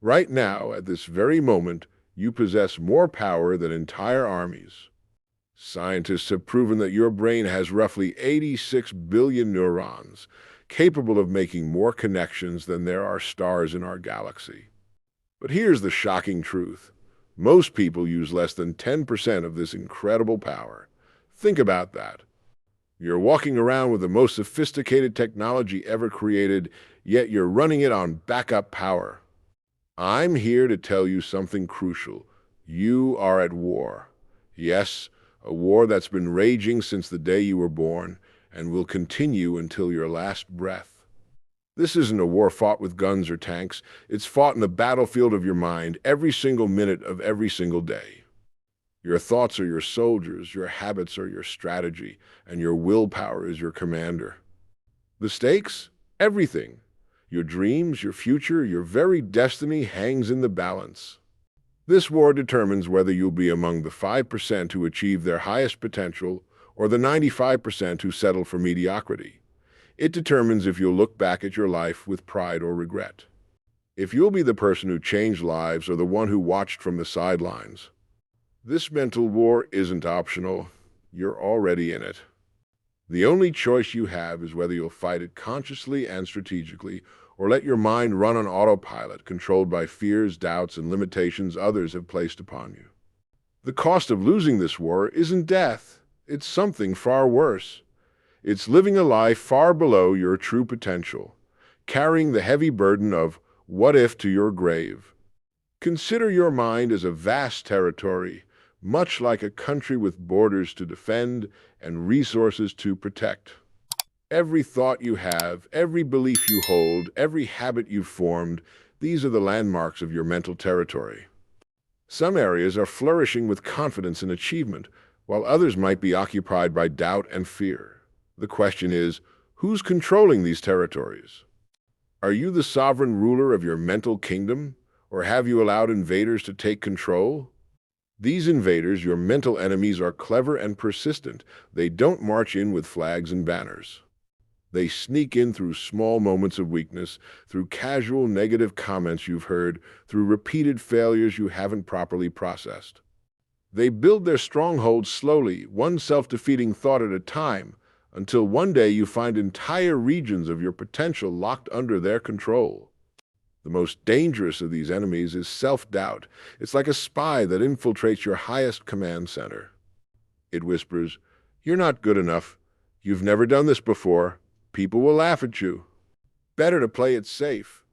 Right now, at this very moment, you possess more power than entire armies. Scientists have proven that your brain has roughly 86 billion neurons, capable of making more connections than there are stars in our galaxy. But here's the shocking truth. Most people use less than 10% of this incredible power. Think about that. You're walking around with the most sophisticated technology ever created, yet you're running it on backup power. I'm here to tell you something crucial. You are at war. Yes, a war that's been raging since the day you were born and will continue until your last breath. This isn't a war fought with guns or tanks. It's fought in the battlefield of your mind every single minute of every single day. Your thoughts are your soldiers, your habits are your strategy, and your willpower is your commander. The stakes? Everything. Your dreams, your future, your very destiny hangs in the balance. This war determines whether you'll be among the 5% who achieve their highest potential or the 95% who settle for mediocrity. It determines if you'll look back at your life with pride or regret. If you'll be the person who changed lives or the one who watched from the sidelines. This mental war isn't optional. You're already in it. The only choice you have is whether you'll fight it consciously and strategically, or let your mind run on autopilot, controlled by fears, doubts, and limitations others have placed upon you. The cost of losing this war isn't death. It's something far worse. It's living a life far below your true potential, carrying the heavy burden of what if to your grave. Consider your mind as a vast territory, much like a country with borders to defend and resources to protect. Every thought you have, every belief you hold, every habit you've formed, these are the landmarks of your mental territory. Some areas are flourishing with confidence and achievement, while others might be occupied by doubt and fear. The question is, who's controlling these territories? Are you the sovereign ruler of your mental kingdom, or have you allowed invaders to take control? These invaders, your mental enemies, are clever and persistent. They don't march in with flags and banners. They sneak in through small moments of weakness, through casual negative comments you've heard, through repeated failures you haven't properly processed. They build their strongholds slowly, one self-defeating thought at a time, until one day you find entire regions of your potential locked under their control. The most dangerous of these enemies is self-doubt. It's like a spy that infiltrates your highest command center. It whispers, "You're not good enough. You've never done this before. People will laugh at you. Better to play it safe."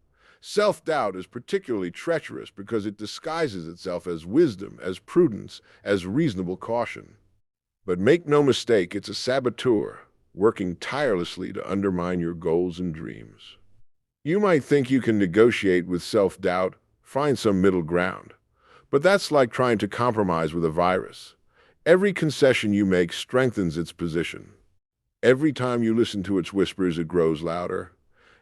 Self-doubt is particularly treacherous because it disguises itself as wisdom, as prudence, as reasonable caution. But make no mistake, it's a saboteur, working tirelessly to undermine your goals and dreams. You might think you can negotiate with self-doubt, find some middle ground. But that's like trying to compromise with a virus. Every concession you make strengthens its position. Every time you listen to its whispers, it grows louder.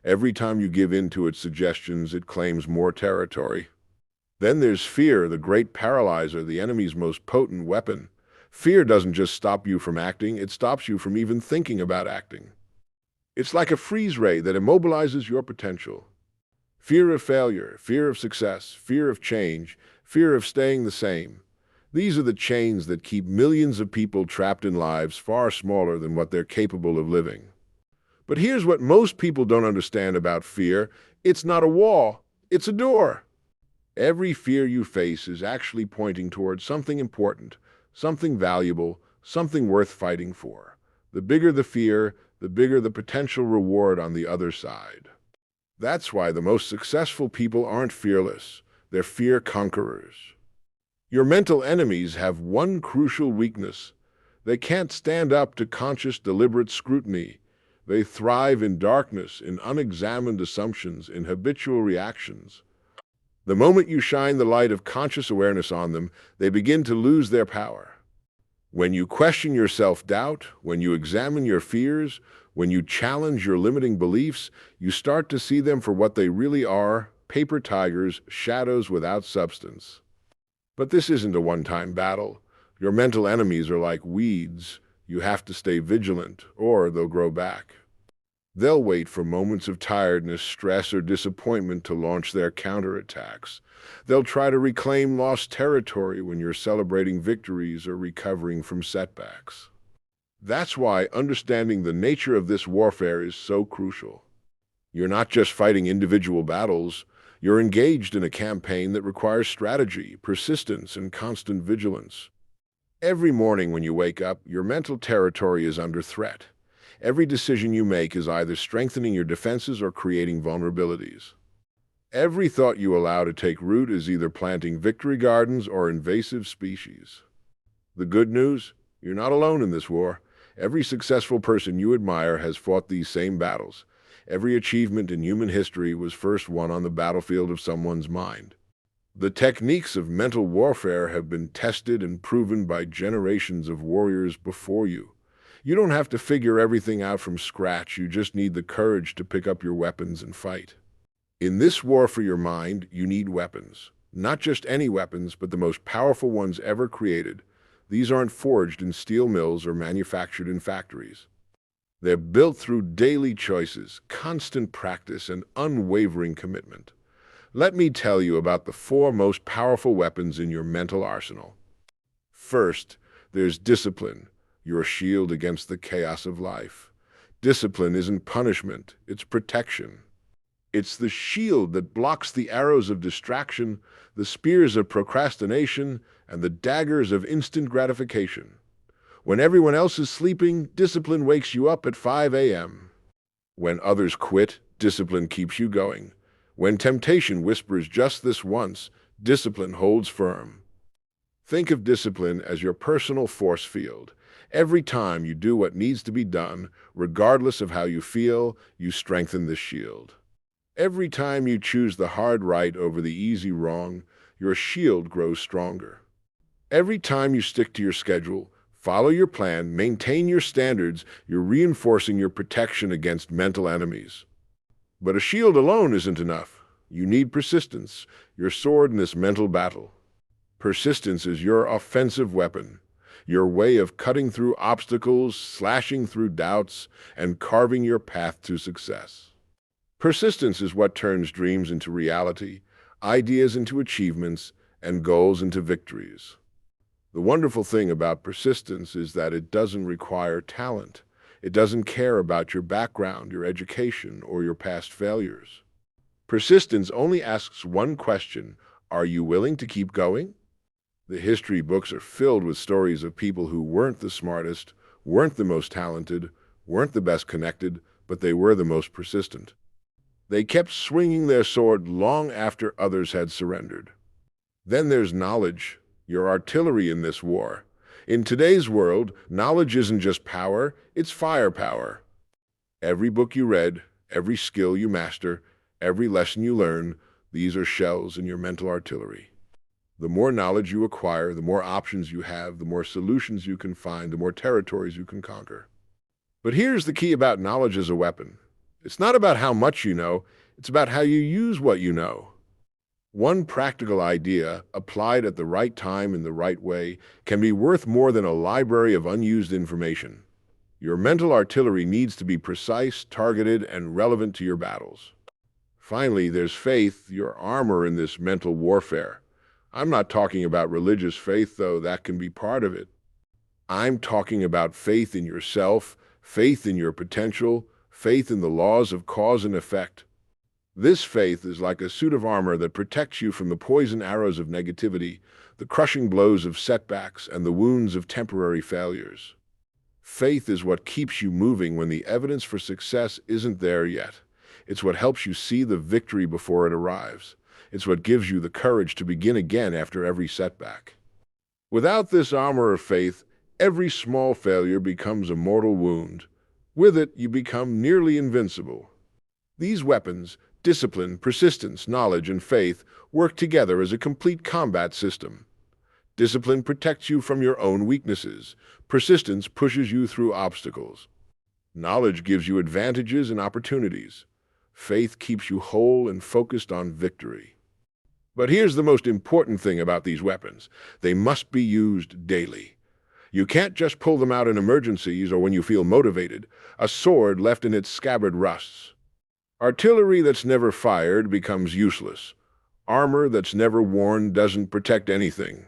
Every time you give in to its suggestions, it claims more territory. Then there's fear, the great paralyzer, the enemy's most potent weapon. Fear doesn't just stop you from acting, it stops you from even thinking about acting. It's like a freeze ray that immobilizes your potential. Fear of failure, fear of success, fear of change, fear of staying the same. These are the chains that keep millions of people trapped in lives far smaller than what they're capable of living. But here's what most people don't understand about fear. It's not a wall, it's a door. Every fear you face is actually pointing towards something important, something valuable, something worth fighting for. The bigger the fear, the bigger the potential reward on the other side. That's why the most successful people aren't fearless. They're fear conquerors. Your mental enemies have one crucial weakness. They can't stand up to conscious, deliberate scrutiny. They thrive in darkness, in unexamined assumptions, in habitual reactions. The moment you shine the light of conscious awareness on them, they begin to lose their power. When you question your self-doubt, when you examine your fears, when you challenge your limiting beliefs, you start to see them for what they really are: paper tigers, shadows without substance. But this isn't a one-time battle. Your mental enemies are like weeds. You have to stay vigilant, or they'll grow back. They'll wait for moments of tiredness, stress, or disappointment to launch their counterattacks. They'll try to reclaim lost territory when you're celebrating victories or recovering from setbacks. That's why understanding the nature of this warfare is so crucial. You're not just fighting individual battles, you're engaged in a campaign that requires strategy, persistence, and constant vigilance. Every morning when you wake up, your mental territory is under threat. Every decision you make is either strengthening your defenses or creating vulnerabilities. Every thought you allow to take root is either planting victory gardens or invasive species. The good news? You're not alone in this war. Every successful person you admire has fought these same battles. Every achievement in human history was first won on the battlefield of someone's mind. The techniques of mental warfare have been tested and proven by generations of warriors before you. You don't have to figure everything out from scratch, you just need the courage to pick up your weapons and fight. In this war for your mind, you need weapons. Not just any weapons, but the most powerful ones ever created. These aren't forged in steel mills or manufactured in factories. They're built through daily choices, constant practice, and unwavering commitment. Let me tell you about the 4 most powerful weapons in your mental arsenal. First, there's discipline, your shield against the chaos of life. Discipline isn't punishment, it's protection. It's the shield that blocks the arrows of distraction, the spears of procrastination, and the daggers of instant gratification. When everyone else is sleeping, discipline wakes you up at 5 a.m. When others quit, discipline keeps you going. When temptation whispers just this once, discipline holds firm. Think of discipline as your personal force field. Every time you do what needs to be done, regardless of how you feel, you strengthen this shield. Every time you choose the hard right over the easy wrong, your shield grows stronger. Every time you stick to your schedule, follow your plan, maintain your standards, you're reinforcing your protection against mental enemies. But a shield alone isn't enough. You need persistence, your sword in this mental battle. Persistence is your offensive weapon, your way of cutting through obstacles, slashing through doubts, and carving your path to success. Persistence is what turns dreams into reality, ideas into achievements, and goals into victories. The wonderful thing about persistence is that it doesn't require talent. It doesn't care about your background, your education, or your past failures. Persistence only asks one question: are you willing to keep going? The history books are filled with stories of people who weren't the smartest, weren't the most talented, weren't the best connected, but they were the most persistent. They kept swinging their sword long after others had surrendered. Then there's knowledge, your artillery in this war. In today's world, knowledge isn't just power, it's firepower. Every book you read, every skill you master, every lesson you learn, these are shells in your mental artillery. The more knowledge you acquire, the more options you have, the more solutions you can find, the more territories you can conquer. But here's the key about knowledge as a weapon. It's not about how much you know, it's about how you use what you know. One practical idea, applied at the right time in the right way, can be worth more than a library of unused information. Your mental artillery needs to be precise, targeted, and relevant to your battles. Finally, there's faith, your armor in this mental warfare. I'm not talking about religious faith, though that can be part of it. I'm talking about faith in yourself, faith in your potential, faith in the laws of cause and effect. This faith is like a suit of armor that protects you from the poison arrows of negativity, the crushing blows of setbacks, and the wounds of temporary failures. Faith is what keeps you moving when the evidence for success isn't there yet. It's what helps you see the victory before it arrives. It's what gives you the courage to begin again after every setback. Without this armor of faith, every small failure becomes a mortal wound. With it, you become nearly invincible. These weapons, discipline, persistence, knowledge, and faith, work together as a complete combat system. Discipline protects you from your own weaknesses. Persistence pushes you through obstacles. Knowledge gives you advantages and opportunities. Faith keeps you whole and focused on victory. But here's the most important thing about these weapons. They must be used daily. You can't just pull them out in emergencies or when you feel motivated. A sword left in its scabbard rusts. Artillery that's never fired becomes useless. Armor that's never worn doesn't protect anything.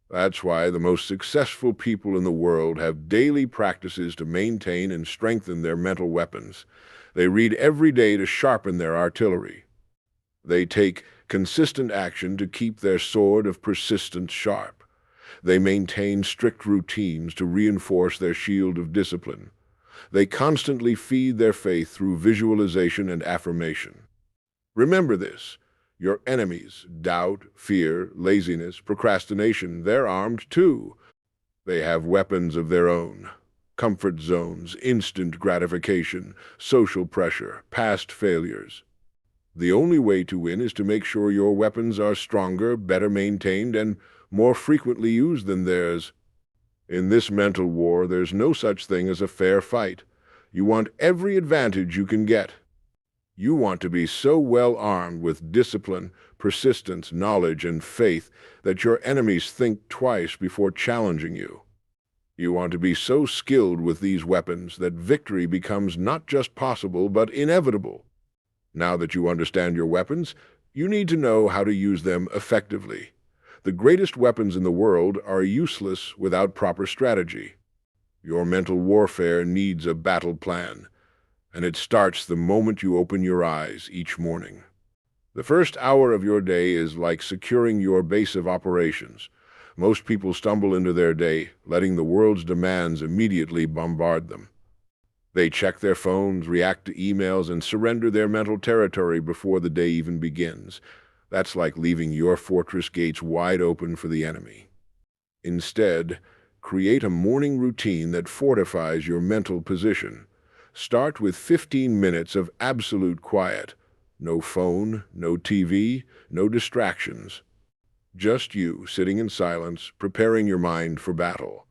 That's why the most successful people in the world have daily practices to maintain and strengthen their mental weapons. They read every day to sharpen their artillery. They take consistent action to keep their sword of persistence sharp. They maintain strict routines to reinforce their shield of discipline. They constantly feed their faith through visualization and affirmation. Remember this. Your enemies, doubt, fear, laziness, procrastination, they're armed too. They have weapons of their own. Comfort zones, instant gratification, social pressure, past failures. The only way to win is to make sure your weapons are stronger, better maintained, and more frequently used than theirs. In this mental war, there's no such thing as a fair fight. You want every advantage you can get. You want to be so well armed with discipline, persistence, knowledge, and faith that your enemies think twice before challenging you. You want to be so skilled with these weapons that victory becomes not just possible but inevitable. Now that you understand your weapons, you need to know how to use them effectively. The greatest weapons in the world are useless without proper strategy. Your mental warfare needs a battle plan, and it starts the moment you open your eyes each morning. The first hour of your day is like securing your base of operations. Most people stumble into their day, letting the world's demands immediately bombard them. They check their phones, react to emails, and surrender their mental territory before the day even begins. That's like leaving your fortress gates wide open for the enemy. Instead, create a morning routine that fortifies your mental position. Start with 15 minutes of absolute quiet. No phone, no TV, no distractions. Just you sitting in silence, preparing your mind for battle.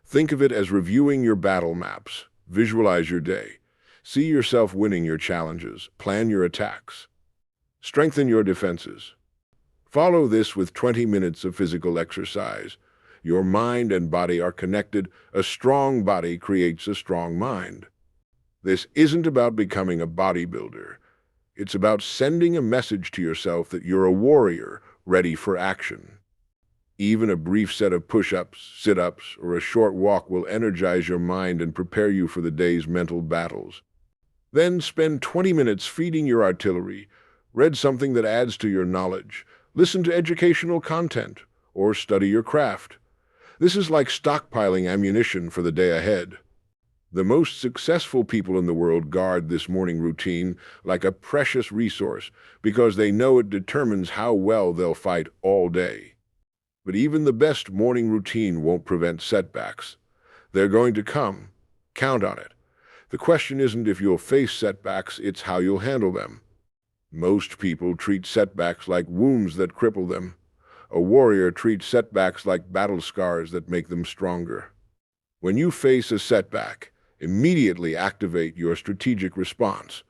Think of it as reviewing your battle maps. Visualize your day. See yourself winning your challenges. Plan your attacks. Strengthen your defenses. Follow this with 20 minutes of physical exercise. Your mind and body are connected. A strong body creates a strong mind. This isn't about becoming a bodybuilder. It's about sending a message to yourself that you're a warrior, ready for action. Even a brief set of push-ups, sit-ups, or a short walk will energize your mind and prepare you for the day's mental battles. Then spend 20 minutes feeding your artillery. Read something that adds to your knowledge. Listen to educational content, or study your craft. This is like stockpiling ammunition for the day ahead. The most successful people in the world guard this morning routine like a precious resource because they know it determines how well they'll fight all day. But even the best morning routine won't prevent setbacks. They're going to come. Count on it. The question isn't if you'll face setbacks, it's how you'll handle them. Most people treat setbacks like wounds that cripple them. A warrior treats setbacks like battle scars that make them stronger. When you face a setback, immediately activate your strategic response.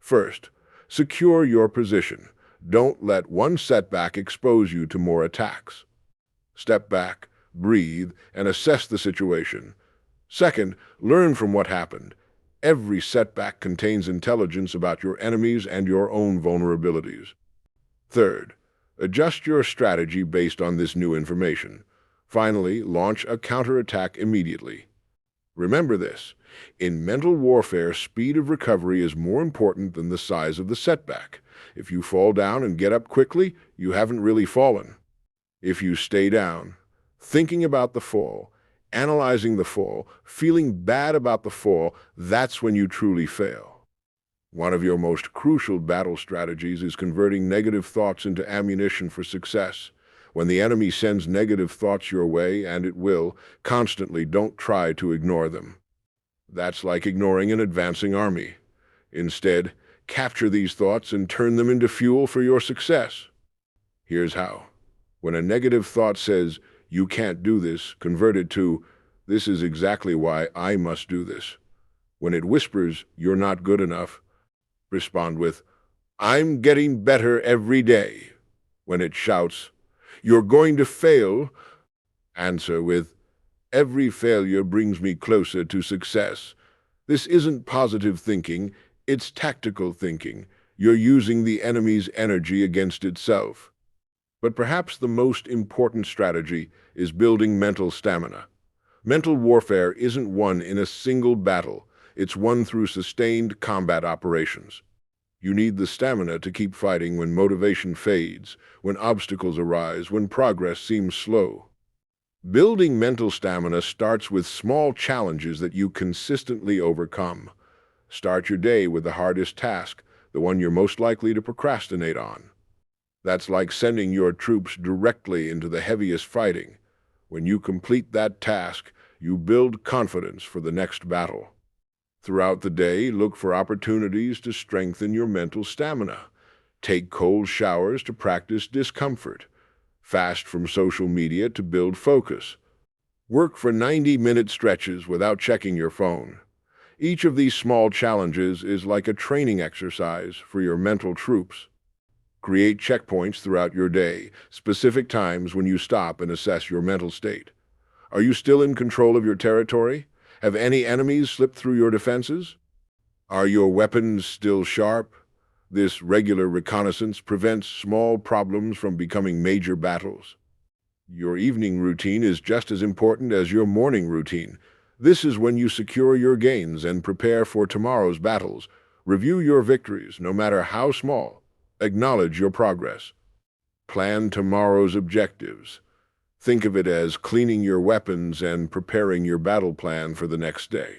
First, secure your position. Don't let one setback expose you to more attacks. Step back, breathe, and assess the situation. Second, learn from what happened. Every setback contains intelligence about your enemies and your own vulnerabilities. Third, adjust your strategy based on this new information. Finally, launch a counterattack immediately. Remember this. In mental warfare, speed of recovery is more important than the size of the setback. If you fall down and get up quickly, you haven't really fallen. If you stay down, thinking about the fall, analyzing the fall, feeling bad about the fall, that's when you truly fail. One of your most crucial battle strategies is converting negative thoughts into ammunition for success. When the enemy sends negative thoughts your way, and it will, constantly don't try to ignore them. That's like ignoring an advancing army. Instead, capture these thoughts and turn them into fuel for your success. Here's how. When a negative thought says, "You can't do this," convert it to, "This is exactly why I must do this." When it whispers, "You're not good enough," respond with, "I'm getting better every day." When it shouts, "You're going to fail," answer with, Every failure brings me closer to success. This isn't positive thinking, it's tactical thinking. You're using the enemy's energy against itself. But perhaps the most important strategy is building mental stamina. Mental warfare isn't won in a single battle, it's won through sustained combat operations. You need the stamina to keep fighting when motivation fades, when obstacles arise, when progress seems slow. Building mental stamina starts with small challenges that you consistently overcome. Start your day with the hardest task, the one you're most likely to procrastinate on. That's like sending your troops directly into the heaviest fighting. When you complete that task, you build confidence for the next battle. Throughout the day, look for opportunities to strengthen your mental stamina. Take cold showers to practice discomfort. Fast from social media to build focus. Work for 90-minute stretches without checking your phone. Each of these small challenges is like a training exercise for your mental troops. Create checkpoints throughout your day, specific times when you stop and assess your mental state. Are you still in control of your territory? Have any enemies slipped through your defenses? Are your weapons still sharp? This regular reconnaissance prevents small problems from becoming major battles. Your evening routine is just as important as your morning routine. This is when you secure your gains and prepare for tomorrow's battles. Review your victories, no matter how small. Acknowledge your progress. Plan tomorrow's objectives. Think of it as cleaning your weapons and preparing your battle plan for the next day.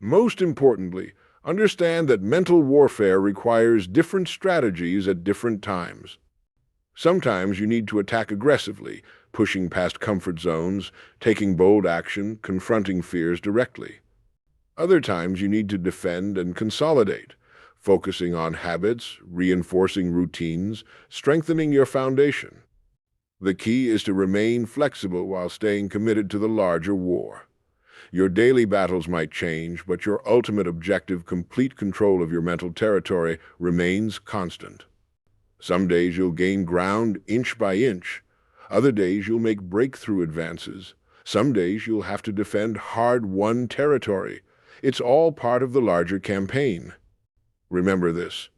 Most importantly, understand that mental warfare requires different strategies at different times. Sometimes you need to attack aggressively, pushing past comfort zones, taking bold action, confronting fears directly. Other times you need to defend and consolidate, focusing on habits, reinforcing routines, strengthening your foundation. The key is to remain flexible while staying committed to the larger war. Your daily battles might change, but your ultimate objective, complete control of your mental territory, remains constant. Some days you'll gain ground inch by inch. Other days you'll make breakthrough advances. Some days you'll have to defend hard-won territory. It's all part of the larger campaign. Remember this.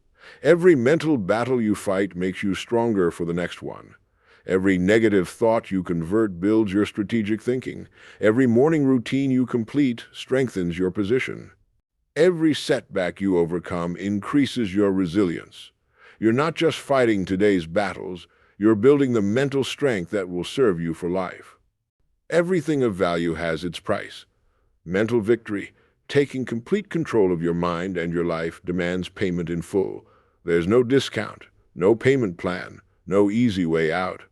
Every mental battle you fight makes you stronger for the next one. Every negative thought you convert builds your strategic thinking. Every morning routine you complete strengthens your position. Every setback you overcome increases your resilience. You're not just fighting today's battles, you're building the mental strength that will serve you for life. Everything of value has its price. Mental victory, taking complete control of your mind and your life, demands payment in full. There's no discount, no payment plan, no easy way out.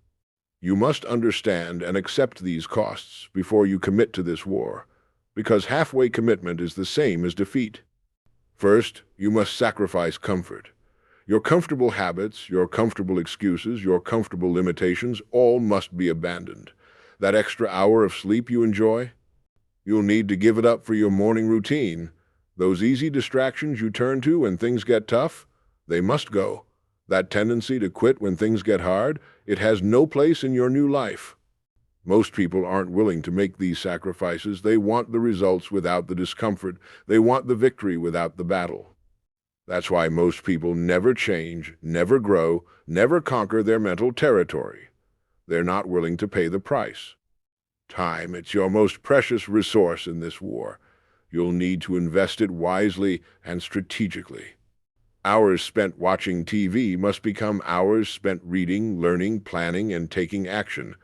You must understand and accept these costs before you commit to this war, because halfway commitment is the same as defeat. First, you must sacrifice comfort. Your comfortable habits, your comfortable excuses, your comfortable limitations, all must be abandoned. That extra hour of sleep you enjoy? You'll need to give it up for your morning routine. Those easy distractions you turn to when things get tough? They must go. That tendency to quit when things get hard, it has no place in your new life. Most people aren't willing to make these sacrifices. They want the results without the discomfort. They want the victory without the battle. That's why most people never change, never grow, never conquer their mental territory. They're not willing to pay the price. Time, it's your most precious resource in this war. You'll need to invest it wisely and strategically. Hours spent watching TV must become hours spent reading, learning, planning, and taking action.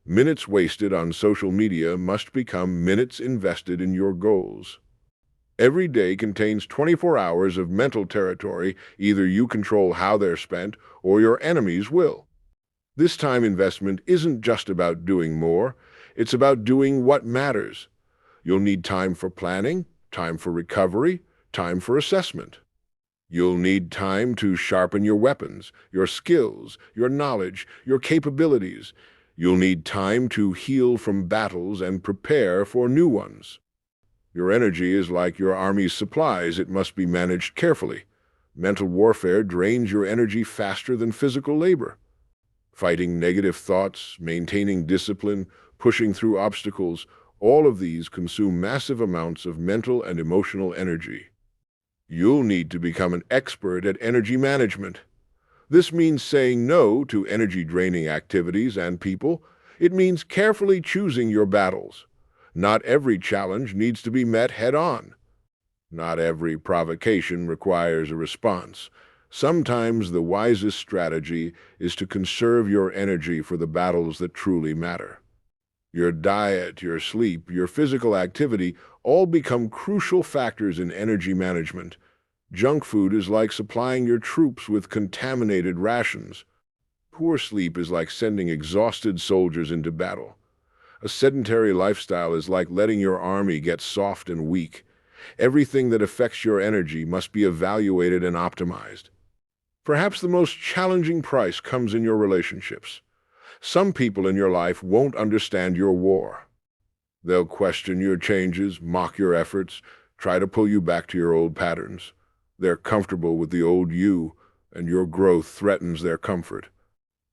Minutes wasted on social media must become minutes invested in your goals. Every day contains 24 hours of mental territory. Either you control how they're spent, or your enemies will. This time investment isn't just about doing more, it's about doing what matters. You'll need time for planning, time for recovery, time for assessment. You'll need time to sharpen your weapons, your skills, your knowledge, your capabilities. You'll need time to heal from battles and prepare for new ones. Your energy is like your army's supplies. It must be managed carefully. Mental warfare drains your energy faster than physical labor. Fighting negative thoughts, maintaining discipline, pushing through obstacles, All of these consume massive amounts of mental and emotional energy. You'll need to become an expert at energy management. This means saying no to energy-draining activities and people. It means carefully choosing your battles. Not every challenge needs to be met head-on. Not every provocation requires a response. Sometimes the wisest strategy is to conserve your energy for the battles that truly matter. Your diet, your sleep, your physical activity all become crucial factors in energy management. Junk food is like supplying your troops with contaminated rations. Poor sleep is like sending exhausted soldiers into battle. A sedentary lifestyle is like letting your army get soft and weak. Everything that affects your energy must be evaluated and optimized. Perhaps the most challenging price comes in your relationships. Some people in your life won't understand your war. They'll question your changes, mock your efforts, try to pull you back to your old patterns. They're comfortable with the old you, and your growth threatens their comfort.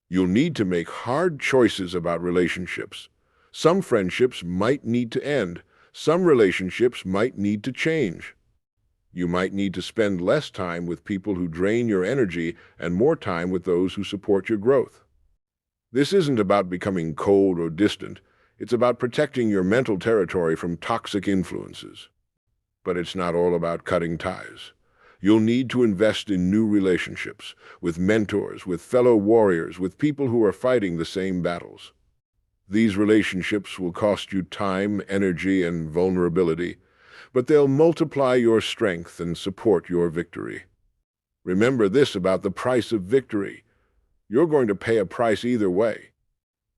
You'll need to make hard choices about relationships. Some friendships might need to end. Some relationships might need to change. You might need to spend less time with people who drain your energy and more time with those who support your growth. This isn't about becoming cold or distant. It's about protecting your mental territory from toxic influences. But it's not all about cutting ties. You'll need to invest in new relationships, with mentors, with fellow warriors, with people who are fighting the same battles. These relationships will cost you time, energy, and vulnerability, but they'll multiply your strength and support your victory. Remember this about the price of victory. You're going to pay a price either way.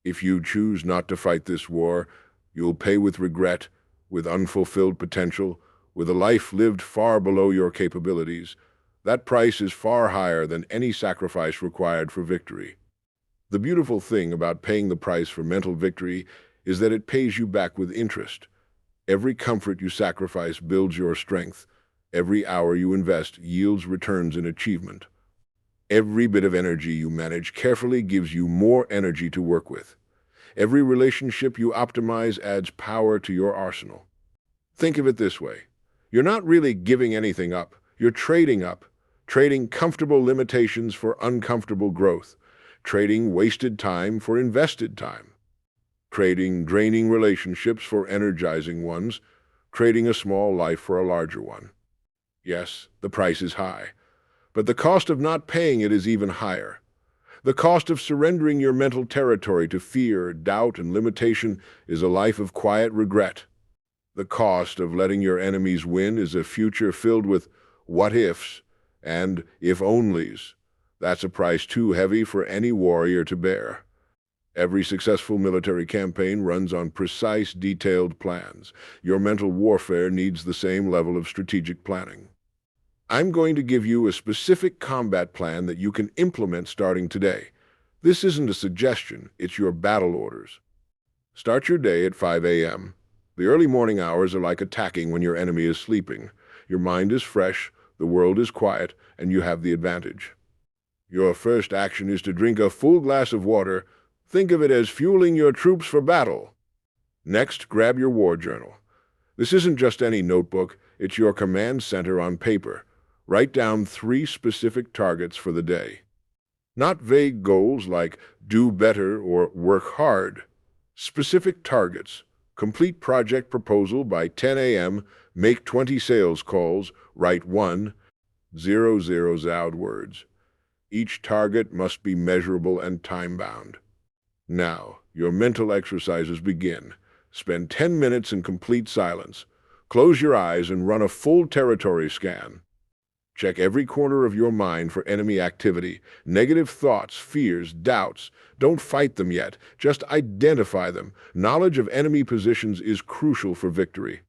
If you choose not to fight this war, you'll pay with regret, with unfulfilled potential, with a life lived far below your capabilities. That price is far higher than any sacrifice required for victory. The beautiful thing about paying the price for mental victory is that it pays you back with interest. Every comfort you sacrifice builds your strength. Every hour you invest yields returns in achievement. Every bit of energy you manage carefully gives you more energy to work with. Every relationship you optimize adds power to your arsenal. Think of it this way. You're not really giving anything up. You're trading up, trading comfortable limitations for uncomfortable growth, trading wasted time for invested time, trading draining relationships for energizing ones, trading a small life for a larger one. Yes, the price is high, but the cost of not paying it is even higher. The cost of surrendering your mental territory to fear, doubt, and limitation is a life of quiet regret. The cost of letting your enemies win is a future filled with what-ifs and if-onlys. That's a price too heavy for any warrior to bear. Every successful military campaign runs on precise, detailed plans. Your mental warfare needs the same level of strategic planning. I'm going to give you a specific combat plan that you can implement starting today. This isn't a suggestion, it's your battle orders. Start your day at 5 a.m. The early morning hours are like attacking when your enemy is sleeping. Your mind is fresh, the world is quiet, and you have the advantage. Your first action is to drink a full glass of water. Think of it as fueling your troops for battle. Next, grab your war journal. This isn't just any notebook, it's your command center on paper. Write down 3 specific targets for the day. Not vague goals like do better or work hard. Specific targets. Complete project proposal by 10 a.m., make 20 sales calls, write 1,000 out words. Each target must be measurable and time-bound. Now, your mental exercises begin. Spend 10 minutes in complete silence. Close your eyes and run a full territory scan. Check every corner of your mind for enemy activity, negative thoughts, fears, doubts. Don't fight them yet. Just identify them. Knowledge of enemy positions is crucial for victory.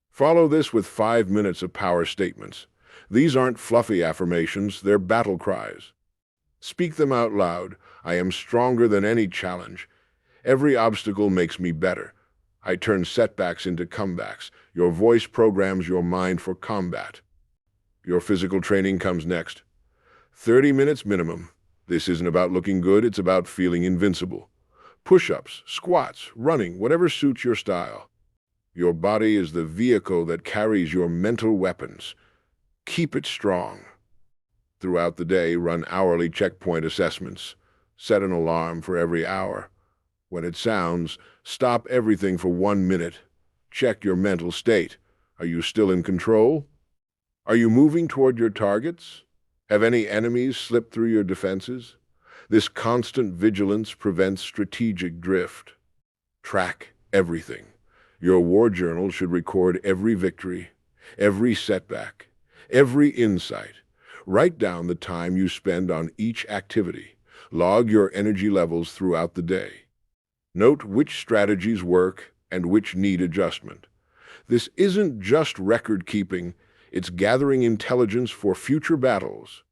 Follow this with 5 minutes of power statements. These aren't fluffy affirmations, they're battle cries. Speak them out loud. I am stronger than any challenge. Every obstacle makes me better. I turn setbacks into comebacks. Your voice programs your mind for combat. Your physical training comes next. 30 minutes minimum. This isn't about looking good, it's about feeling invincible. Push-ups, squats, running, whatever suits your style. Your body is the vehicle that carries your mental weapons. Keep it strong. Throughout the day, run hourly checkpoint assessments. Set an alarm for every hour. When it sounds, stop everything for 1 minute. Check your mental state. Are you still in control? Are you moving toward your targets? Have any enemies slipped through your defenses? This constant vigilance prevents strategic drift. Track everything. Your war journal should record every victory, every setback, every insight. Write down the time you spend on each activity. Log your energy levels throughout the day. Note which strategies work and which need adjustment. This isn't just record keeping, it's gathering intelligence for future battles.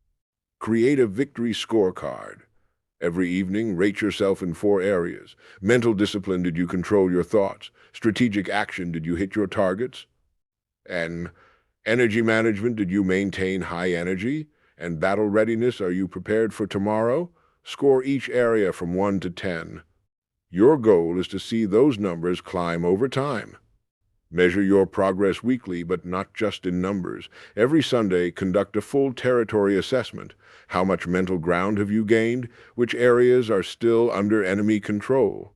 Create a victory scorecard. Every evening, rate yourself in 4 areas. Mental discipline, did you control your thoughts? Strategic action, did you hit your targets? And energy management, did you maintain high energy? And battle readiness, are you prepared for tomorrow? Score each area from 1 to 10. Your goal is to see those numbers climb over time. Measure your progress weekly, but not just in numbers. Every Sunday, conduct a full territory assessment. How much mental ground have you gained? Which areas are still under enemy control?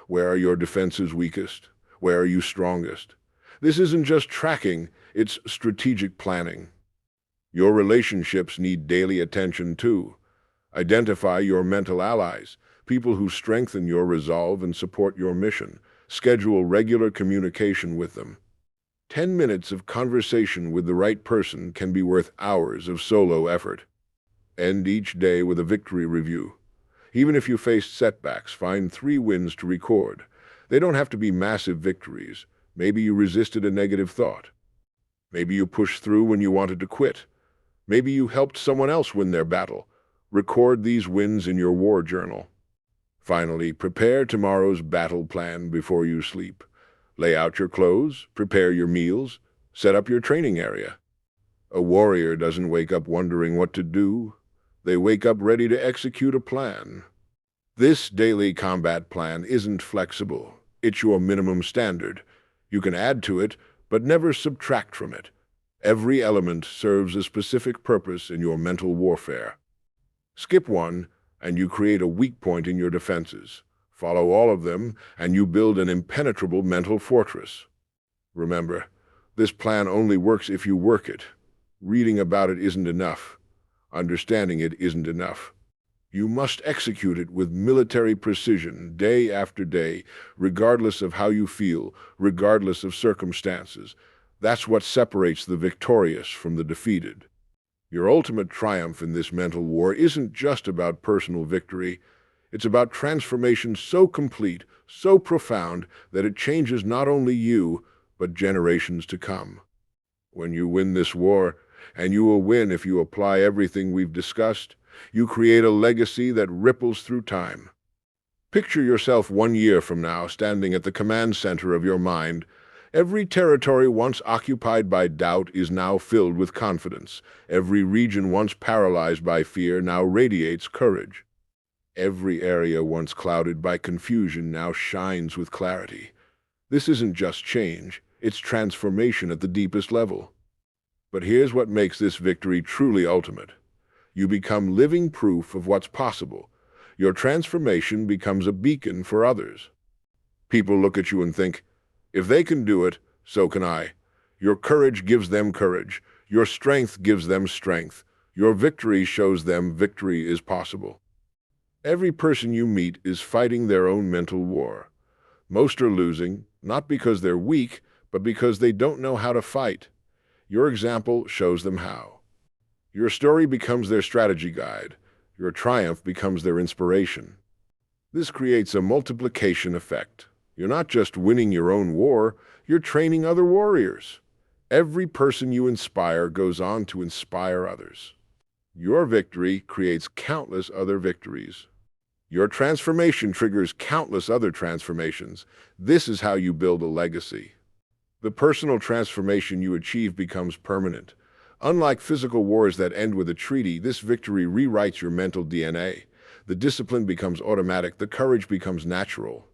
Where are your defenses weakest? Where are you strongest? This isn't just tracking, it's strategic planning. Your relationships need daily attention too. Identify your mental allies, people who strengthen your resolve and support your mission. Schedule regular communication with them. 10 minutes of conversation with the right person can be worth hours of solo effort. End each day with a victory review. Even if you faced setbacks, find 3 wins to record. They don't have to be massive victories. Maybe you resisted a negative thought. Maybe you pushed through when you wanted to quit. Maybe you helped someone else win their battle. Record these wins in your war journal. Finally, prepare tomorrow's battle plan before you sleep. Lay out your clothes, prepare your meals, set up your training area. A warrior doesn't wake up wondering what to do. They wake up ready to execute a plan. This daily combat plan isn't flexible. It's your minimum standard. You can add to it, but never subtract from it. Every element serves a specific purpose in your mental warfare. Skip one, and you create a weak point in your defenses. Follow all of them, and you build an impenetrable mental fortress. Remember, this plan only works if you work it. Reading about it isn't enough. Understanding it isn't enough. You must execute it with military precision, day after day, regardless of how you feel, regardless of circumstances. That's what separates the victorious from the defeated. Your ultimate triumph in this mental war isn't just about personal victory. It's about transformation so complete, so profound, that it changes not only you, but generations to come. When you win this war, and you will win if you apply everything we've discussed, you create a legacy that ripples through time. Picture yourself 1 year from now standing at the command center of your mind. Every territory once occupied by doubt is now filled with confidence. Every region once paralyzed by fear now radiates courage. Every area once clouded by confusion now shines with clarity. This isn't just change, it's transformation at the deepest level. But here's what makes this victory truly ultimate. You become living proof of what's possible. Your transformation becomes a beacon for others. People look at you and think, if they can do it, so can I. Your courage gives them courage. Your strength gives them strength. Your victory shows them victory is possible. Every person you meet is fighting their own mental war. Most are losing, not because they're weak, but because they don't know how to fight. Your example shows them how. Your story becomes their strategy guide. Your triumph becomes their inspiration. This creates a multiplication effect. You're not just winning your own war, you're training other warriors. Every person you inspire goes on to inspire others. Your victory creates countless other victories. Your transformation triggers countless other transformations. This is how you build a legacy. The personal transformation you achieve becomes permanent. Unlike physical wars that end with a treaty, this victory rewrites your mental DNA. The discipline becomes automatic, the courage becomes natural.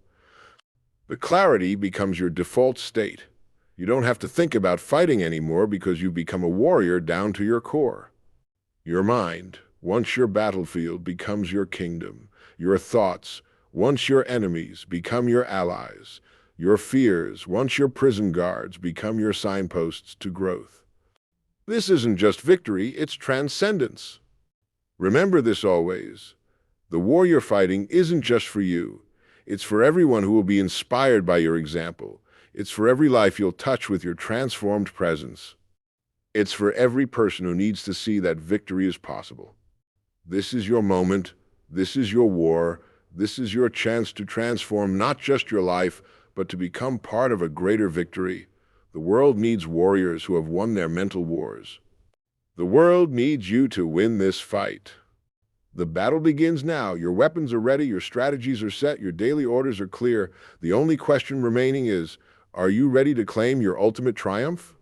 The clarity becomes your default state. You don't have to think about fighting anymore because you've become a warrior down to your core. Your mind, once your battlefield, becomes your kingdom. Your thoughts, once your enemies, become your allies. Your fears, once your prison guards, become your signposts to growth. This isn't just victory, it's transcendence. Remember this always. The war you're fighting isn't just for you. It's for everyone who will be inspired by your example. It's for every life you'll touch with your transformed presence. It's for every person who needs to see that victory is possible. This is your moment. This is your war. This is your chance to transform not just your life, but to become part of a greater victory. The world needs warriors who have won their mental wars. The world needs you to win this fight. The battle begins now. Your weapons are ready, your strategies are set, your daily orders are clear. The only question remaining is, are you ready to claim your ultimate triumph?